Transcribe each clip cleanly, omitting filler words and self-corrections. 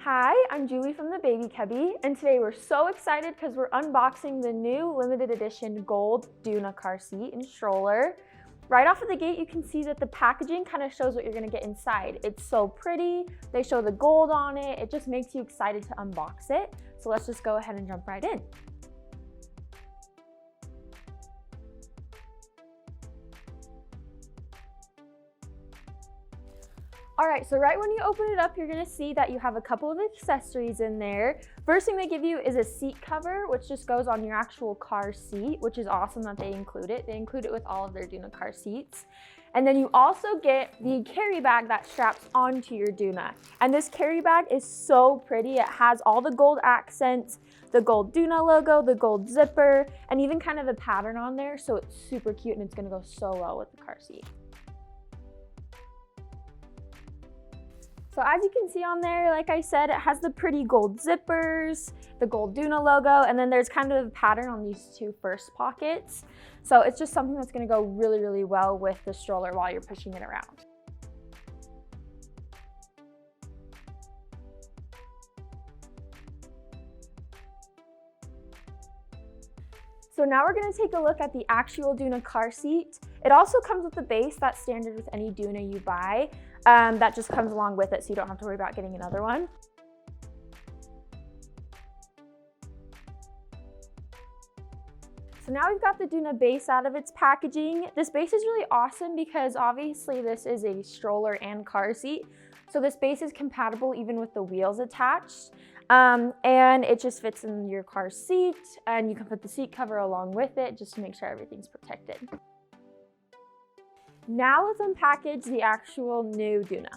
Hi, I'm Julie from the Baby Cubby, and today we're so excited because we're unboxing the new limited edition gold Doona car seat and stroller. Right off of the gate, you can see that the packaging kind of shows what you're gonna get inside. It's so pretty, they show the gold on it, it just makes you excited to unbox it. So let's just go ahead and jump right in. All right, so right when you open it up, you're gonna see that you have a couple of accessories in there. First thing they give you is a seat cover, which just goes on your actual car seat, which is awesome that they include it. They include it with all of their Doona car seats. And then you also get the carry bag that straps onto your Doona. And this carry bag is so pretty. It has all the gold accents, the gold Doona logo, the gold zipper, and even kind of the pattern on there. So it's super cute and it's gonna go so well with the car seat. So as you can see on there, like I said, it has the pretty gold zippers, the gold Doona logo, and then there's kind of a pattern on these two first pockets. So it's just something that's gonna go really, really well with the stroller while you're pushing it around. So now we're gonna take a look at the actual Doona car seat. It also comes with the base that's standard with any Doona you buy. That just comes along with it, so you don't have to worry about getting another one. So now we've got the Doona base out of its packaging. This base is really awesome because obviously this is a stroller and car seat. So this base is compatible even with the wheels attached. And it just fits in your car seat, and you can put the seat cover along with it just to make sure everything's protected. Now let's unpackage the actual new Doona.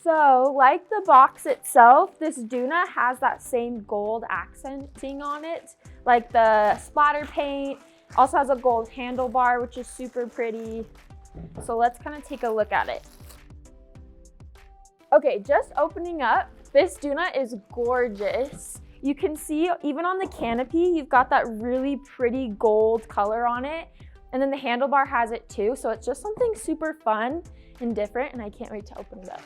So like the box itself, this Doona has that same gold accenting on it, like the splatter paint. Also has a gold handlebar, which is super pretty. So let's kind of take a look at it. Okay, just opening up, this Doona is gorgeous. You can see even on the canopy, you've got that really pretty gold color on it. And then the handlebar has it too. So it's just something super fun and different, and I can't wait to open it up.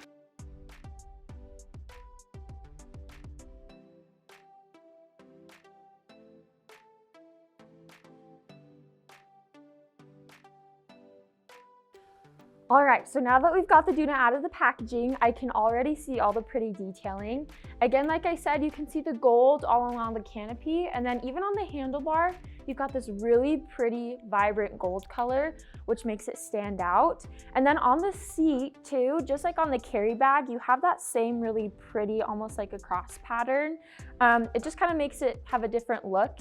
All right, so now that we've got the Doona out of the packaging, I can already see all the pretty detailing. Again, like I said, you can see the gold all along the canopy, and then even on the handlebar, you've got this really pretty, vibrant gold color, which makes it stand out. And then on the seat too, just like on the carry bag, you have that same really pretty, almost like a cross pattern. It just kind of makes it have a different look.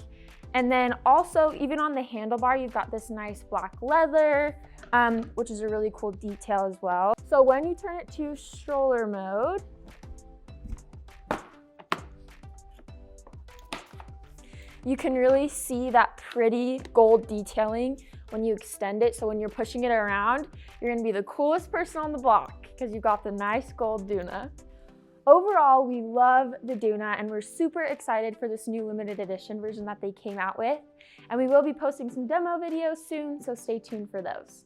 And then also, even on the handlebar, you've got this nice black leather, which is a really cool detail as well. So when you turn it to stroller mode, you can really see that pretty gold detailing when you extend it. So when you're pushing it around, you're gonna be the coolest person on the block because you've got the nice gold Doona. Overall, we love the Doona and we're super excited for this new limited edition version that they came out with. And we will be posting some demo videos soon, so stay tuned for those.